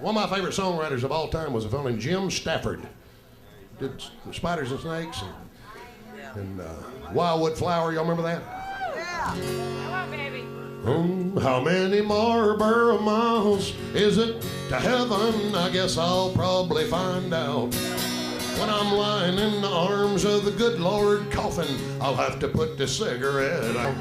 One of my favorite songwriters of all time was a fellow named Jim Stafford. Did Spiders and Snakes and Wildwood Flower. Y'all remember that? Yeah. Come on, baby. How many more borough miles is it to heaven? I guess I'll probably find out. When I'm lying in the arms of the good Lord coffin, I'll have to put the cigarette out.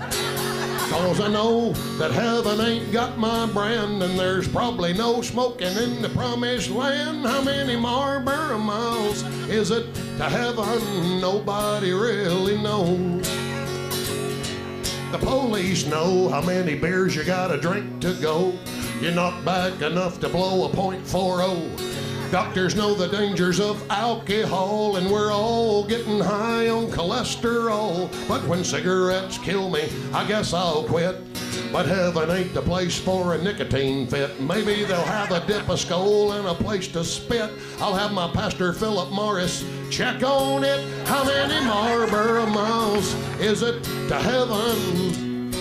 'Cause I know that heaven ain't got my brand, and there's probably no smoking in the promised land. How many Marlboro miles is it to heaven? Nobody really knows. The police know how many beers you gotta drink to go. You're not back enough to blow a .40. Doctors know the dangers of alcohol, and we're all getting high on cholesterol. But when cigarettes kill me, I guess I'll quit. But heaven ain't the place for a nicotine fit. Maybe they'll have a dip of skull and a place to spit. I'll have my pastor Philip Morris check on it. How many Marlboro miles is it to heaven?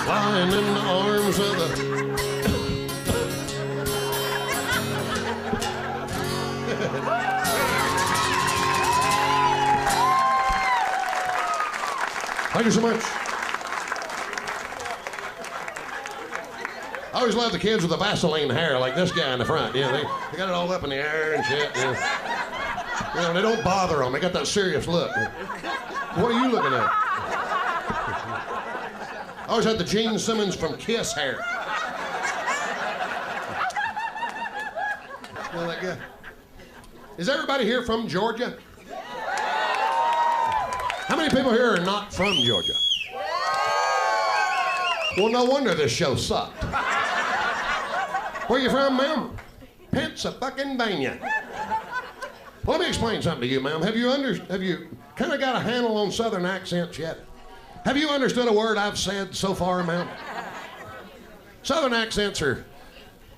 Lying in the arms of the... Thank you so much. I always love the kids with the Vaseline hair, like this guy in the front. Yeah, they got it all up in the air and shit. Yeah. You know, they don't bother them. They got that serious look. What are you looking at? I always had the Gene Simmons from Kiss hair. You know that guy? Is everybody here from Georgia? How many people here are not from Georgia? Well, no wonder this show sucked. Where you from, ma'am? Pennsylvania. Well, let me explain something to you, ma'am. Have you kind of got a handle on Southern accents yet? Have you understood a word I've said so far, ma'am? Southern accents are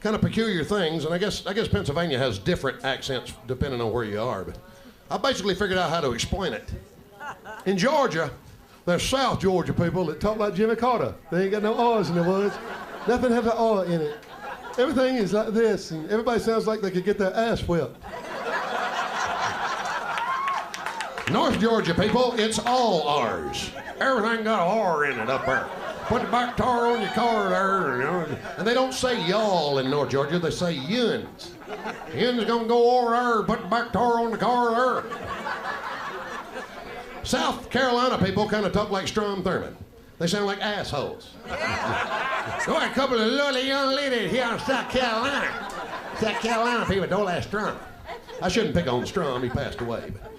kind of peculiar things, and I guess Pennsylvania has different accents depending on where you are, but I basically figured out how to explain it. In Georgia, there's South Georgia people that talk like Jimmy Carter. They ain't got no R's in the words. Nothing has an R in it. Everything is like this, and everybody sounds like they could get their ass whipped. North Georgia people, it's all R's. Everything got an R in it up there. Put the back tire on your car there, you know. And they don't say y'all in North Georgia, they say yuns. Yuns gonna go over there, put the back tire on the car there. South Carolina people kind of talk like Strom Thurmond. They sound like assholes. Oh, a couple of lovely young ladies here in South Carolina. South Carolina people don't like Strom. I shouldn't pick on Strom, he passed away. But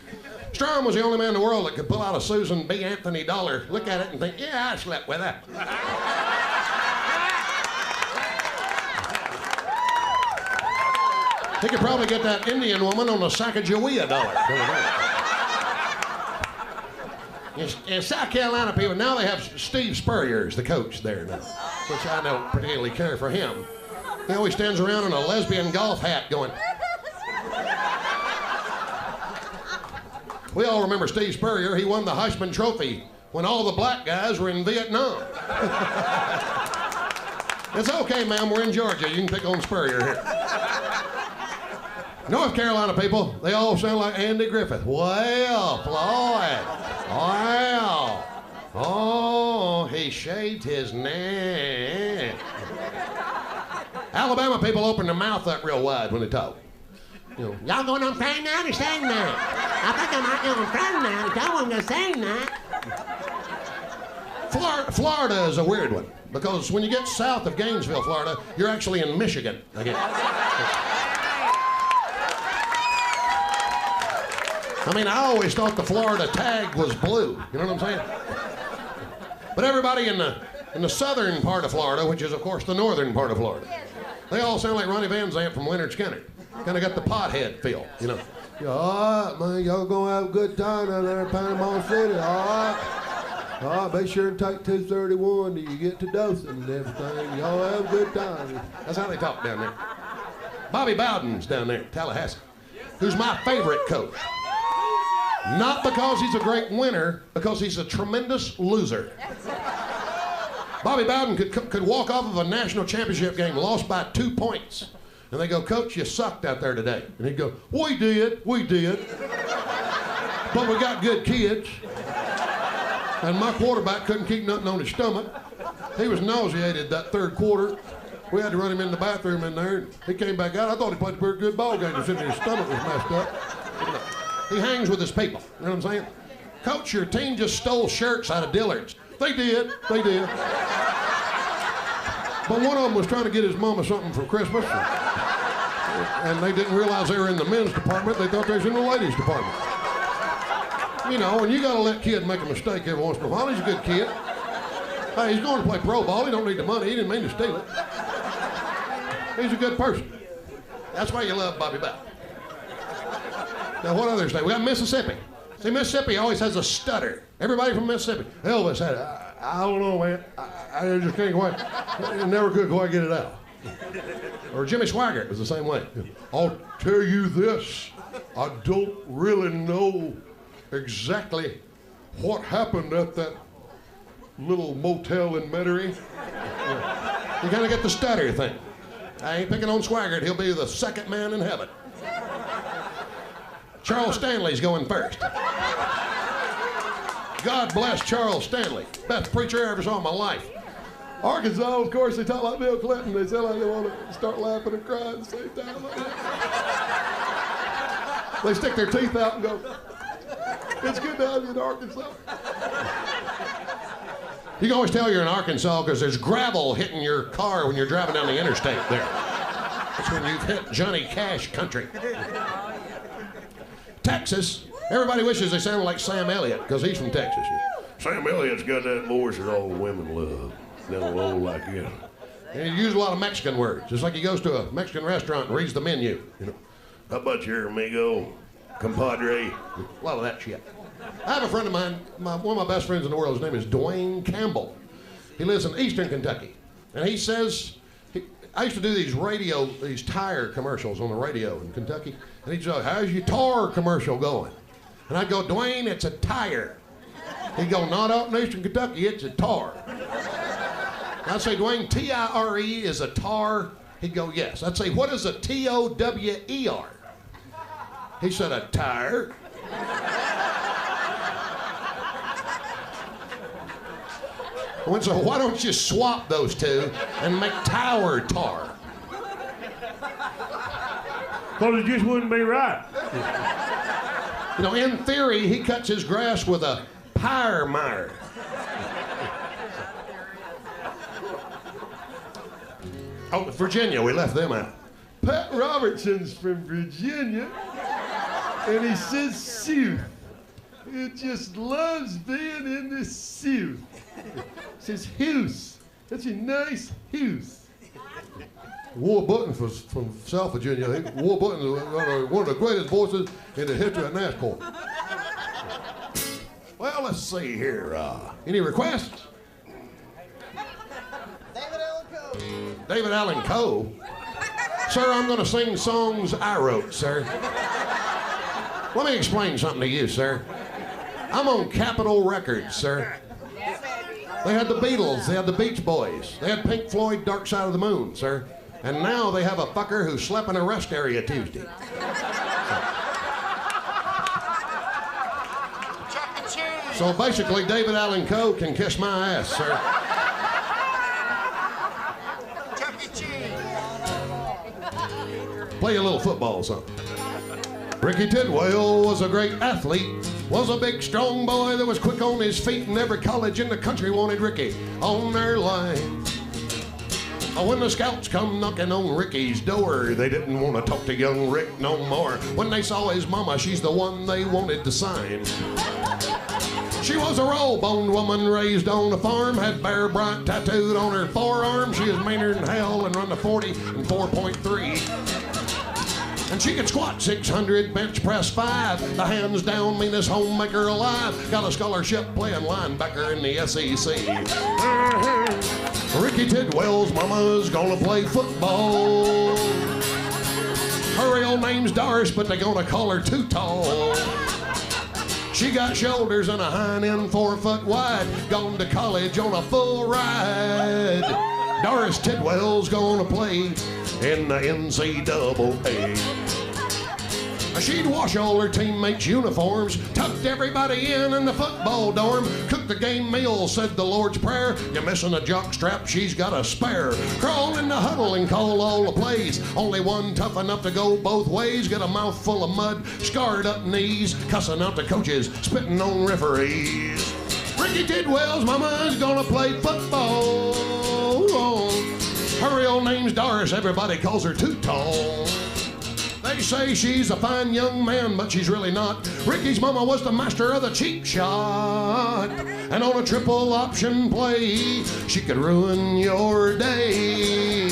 Strom was the only man in the world that could pull out a Susan B. Anthony dollar, look at it and think, yeah, I slept with her. He could probably get that Indian woman on a Sacagawea dollar. In South Carolina people, now they have Steve Spurrier, the coach there now, which I don't particularly care for him. He always stands around in a lesbian golf hat going... We all remember Steve Spurrier. He won the Heisman Trophy when all the black guys were in Vietnam. It's okay, ma'am, we're in Georgia. You can pick on Spurrier here. North Carolina people, they all sound like Andy Griffith. Well, Floyd. Well. Oh, he shaved his neck. Alabama people open their mouth up real wide when they talk. You know, y'all going on train now to sing that? I think I might go on train now if y'all want to sing that. Florida is a weird one because when you get south of Gainesville, Florida, you're actually in Michigan. I mean, I always thought the Florida tag was blue. You know what I'm saying? But everybody in the southern part of Florida, which is, of course, the northern part of Florida, they all sound like Ronnie Van Zant from Leonard Skinner. Kind of got the pothead feel, you know. All right, man, y'all gonna have a good time down there in Panama City, all right? All right, be sure and take 231 till you get to Dothan and everything. Y'all have a good time. That's how they talk down there. Bobby Bowden's down there, Tallahassee, who's my favorite coach. Not because he's a great winner, because he's a tremendous loser. Bobby Bowden could walk off of a national championship game lost by 2 points. And they go, Coach, you sucked out there today. And he'd go, we did. But we got good kids. And my quarterback couldn't keep nothing on his stomach. He was nauseated that third quarter. We had to run him in the bathroom in there. He came back out. I thought he played a pretty good ball game. His stomach was messed up. He hangs with his people. You know what I'm saying? Coach, your team just stole shirts out of Dillard's. They did. But one of them was trying to get his mama something for Christmas. And they didn't realize they were in the men's department. They thought they was in the ladies' department. You know, and you got to let kid make a mistake every once in a while. He's a good kid. Hey, he's going to play pro ball. He don't need the money. He didn't mean to steal it. He's a good person. That's why you love Bobby Bowden. Now, what other state? We got Mississippi. See, Mississippi always has a stutter. Everybody from Mississippi. Elvis had it. I don't know, man. I just can't quite. Never could quite get it out. Or Jimmy Swaggart was the same way. I'll tell you this. I don't really know exactly what happened at that little motel in Metairie. You kind of get the stutter thing. I ain't picking on Swaggart. He'll be the second man in heaven. Charles Stanley's going first. God bless Charles Stanley. Best preacher I ever saw in my life. Arkansas, of course, they talk like Bill Clinton. They sound like they want to start laughing and crying at the same time. They stick their teeth out and go, it's good to have you in Arkansas. You can always tell you're in Arkansas because there's gravel hitting your car when you're driving down the interstate there. That's when you've hit Johnny Cash country. Texas, everybody wishes they sounded like Sam Elliott because he's from Texas. Sam Elliott's got that voice that all the women love. They'll old like you. And he uses a lot of Mexican words. Just like he goes to a Mexican restaurant and reads the menu. You know, how about your amigo, compadre? A lot of that shit. I have a friend of mine, one of my best friends in the world. His name is Dwayne Campbell. He lives in Eastern Kentucky. And he says, I used to do these tire commercials on the radio in Kentucky. And he'd say, how's your tar commercial going? And I'd go, Dwayne, it's a tire. He'd go, not out in Eastern Kentucky, it's a tar. I'd say, Dwayne, T-I-R-E is a tar? He'd go, yes. I'd say, what is a T-O-W-E-R? He said, a tire. So why don't you swap those two and make tower tar? Well, it just wouldn't be right. You know, in theory, he cuts his grass with a pyre mire. Oh, Virginia, we left them out. Pat Robertson's from Virginia, and he says South. He just loves being in the South. Says house. That's a nice house. War Button from South Virginia. War Button is one of the greatest voices in the history of NASCAR. Well, let's see here. Any requests? David Allen Coe. Sir, I'm going to sing songs I wrote, sir. Let me explain something to you, sir. I'm on Capitol Records, sir. They had the Beatles, they had the Beach Boys, they had Pink Floyd, Dark Side of the Moon, sir. And now they have a fucker who slept in a rest area Tuesday. So basically, David Allen Coe can kiss my ass, sir. Play a little football or something. Ricky Tidwell was a great athlete, was a big strong boy that was quick on his feet, and every college in the country wanted Ricky on their line. When the scouts come knocking on Ricky's door, they didn't want to talk to young Rick no more. When they saw his mama, she's the one they wanted to sign. She was a raw-boned woman raised on a farm, had Bear Bryant tattooed on her forearm. She was meaner than hell and run the 40 in 4.3. And she could squat 600, bench press 5. The hands down meanest homemaker alive. Got a scholarship playing linebacker in the SEC. Ricky Tidwell's mama's gonna play football. Her real name's Doris, but they're gonna call her Too Tall. She got shoulders and a hind end 4 foot wide. Gone to college on a full ride. Doris Tidwell's gonna play in the NCAA. She'd wash all her teammates' uniforms, tucked everybody in the football dorm, cooked the game meal, said the Lord's Prayer. You're missing a jock strap, she's got a spare. Crawl in the huddle and call all the plays. Only one tough enough to go both ways. Got a mouthful of mud, scarred up knees, cussing out the coaches, spitting on referees. Ricky Tidwell's mama's gonna play football. Her real name's Doris, everybody calls her Too Tall. They say she's a fine young man, but she's really not. Ricky's mama was the master of the cheap shot. And on a triple option play, she could ruin your day.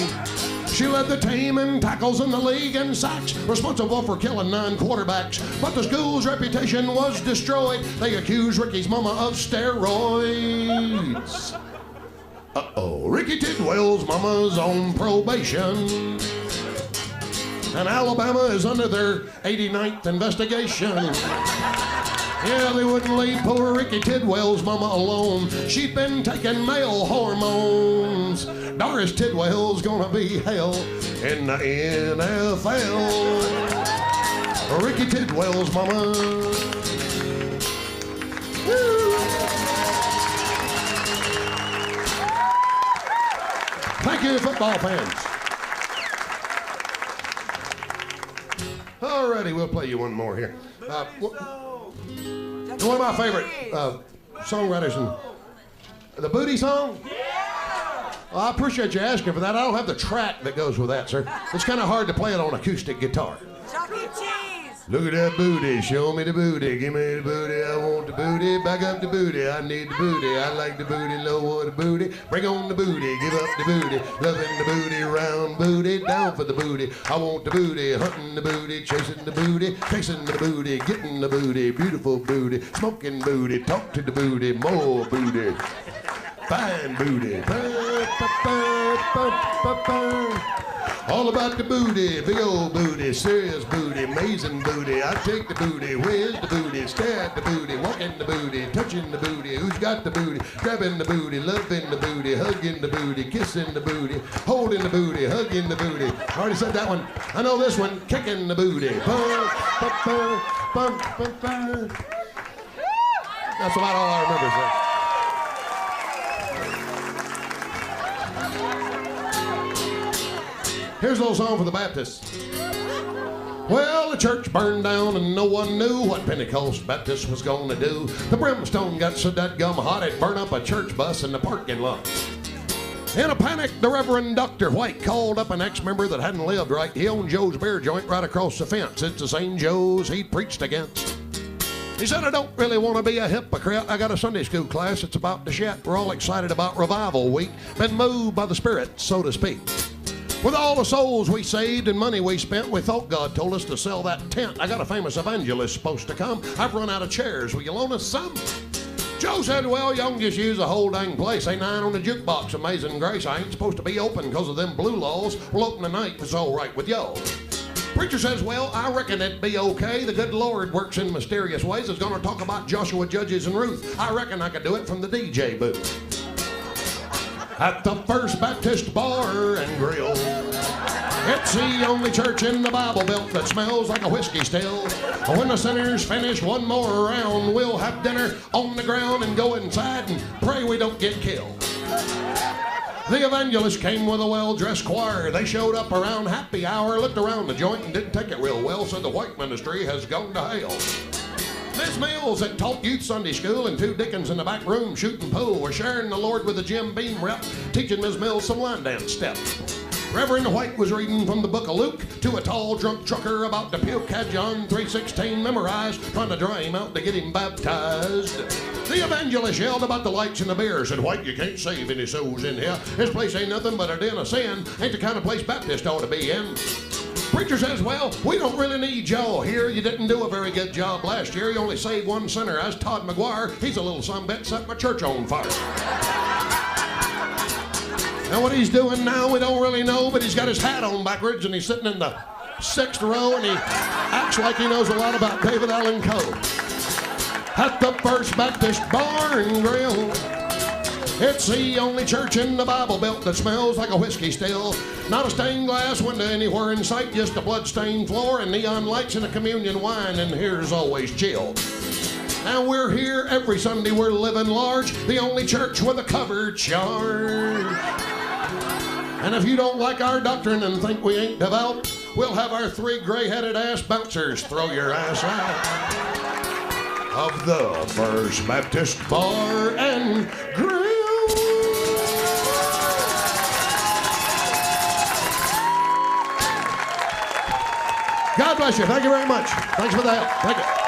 She led the team in tackles in the league and sacks, responsible for killing 9 quarterbacks. But the school's reputation was destroyed. They accused Ricky's mama of steroids. Uh-oh, Ricky Tidwell's mama's on probation. And Alabama is under their 89th investigation. Yeah, they wouldn't leave poor Ricky Tidwell's mama alone. She'd been taking male hormones. Doris Tidwell's gonna be hell in the NFL. Ricky Tidwell's mama. Woo. Thank you, football fans. Alrighty, we'll play you one more here. One of my favorite songwriters, the Booty song? Yeah! Well, I appreciate you asking for that. I don't have the track that goes with that, sir. It's kind of hard to play it on acoustic guitar. Chuck E. Cheese! Look at that booty, show me the booty, give me the booty, I want the booty, back up the booty, I need the booty, I like the booty, lower the booty, bring on the booty, give up the booty, loving the booty, round booty, down for the booty, I want the booty, hunting the booty, chasing the booty, getting the booty, beautiful booty, smoking booty, talk to the booty, more booty, fine booty, all about the booty, big old booty, serious booty, amazing booty. I take the booty, where's the booty? Stare at the booty, walking the booty, touching the booty. Who's got the booty? Grabbing the booty, loving the booty, hugging the booty, kissing the booty, holding the booty, hugging the booty. I already said that one. I know this one, kicking the booty. That's about all I remember, sir. Here's a little song for the Baptists. Well, the church burned down and no one knew what Pentecost Baptist was gonna do. The brimstone got so dadgum hot it burned up a church bus in the parking lot. In a panic, the Reverend Dr. White called up an ex-member that hadn't lived right. He owned Joe's beer joint right across the fence. It's the same Joe's he'd preached against. He said, I don't really want to be a hypocrite. I got a Sunday school class. It's about to shit. We're all excited about Revival Week. Been moved by the Spirit, so to speak. With all the souls we saved and money we spent, we thought God told us to sell that tent. I got a famous evangelist supposed to come. I've run out of chairs. Will you loan us some? Joe said, well, y'all can just use the whole dang place. Ain't 9 on the jukebox, amazing grace. I ain't supposed to be open because of them blue laws. We'll open tonight if it's all right with y'all. Preacher says, well, I reckon it'd be okay. The good Lord works in mysterious ways. Is going to talk about Joshua, Judges, and Ruth. I reckon I could do it from the DJ booth. At the First Baptist Bar and Grill. It's the only church in the Bible Belt that smells like a whiskey still. When the sinners finish one more round, we'll have dinner on the ground and go inside and pray we don't get killed. The evangelist came with a well-dressed choir. They showed up around happy hour, looked around the joint and didn't take it real well, said the white ministry has gone to hell. Miss Mills that taught youth Sunday school and 2 deacons in the back room shooting pool were sharing the Lord with a Jim Beam rep, teaching Miss Mills some line dance steps. Reverend White was reading from the book of Luke to a tall drunk trucker about to puke, had John 3:16 memorized, trying to dry him out to get him baptized. The evangelist yelled about the lights and the beer, said, White, you can't save any souls in here. This place ain't nothing but a den of sin. Ain't the kind of place Baptist ought to be in. Preacher says, well, we don't really need y'all here. You didn't do a very good job last year. You only saved 1 sinner. That's Todd McGuire. He's a little sumbit, set my church on fire. Now what he's doing now, we don't really know, but he's got his hat on backwards and he's sitting in the 6th row and he acts like he knows a lot about David Allen Coe. at the First Baptist Bar and Grill. It's the only church in the Bible Belt that smells like a whiskey still. Not a stained glass window anywhere in sight, just a blood-stained floor and neon lights and a communion wine, and here's always chill. And we're here every Sunday, we're living large, the only church with a cover charge. And if you don't like our doctrine and think we ain't devout, we'll have our 3 gray-headed ass bouncers throw your ass out of the First Baptist Bar and Grill. God bless you. Thank you very much. Thanks for the help. Thank you.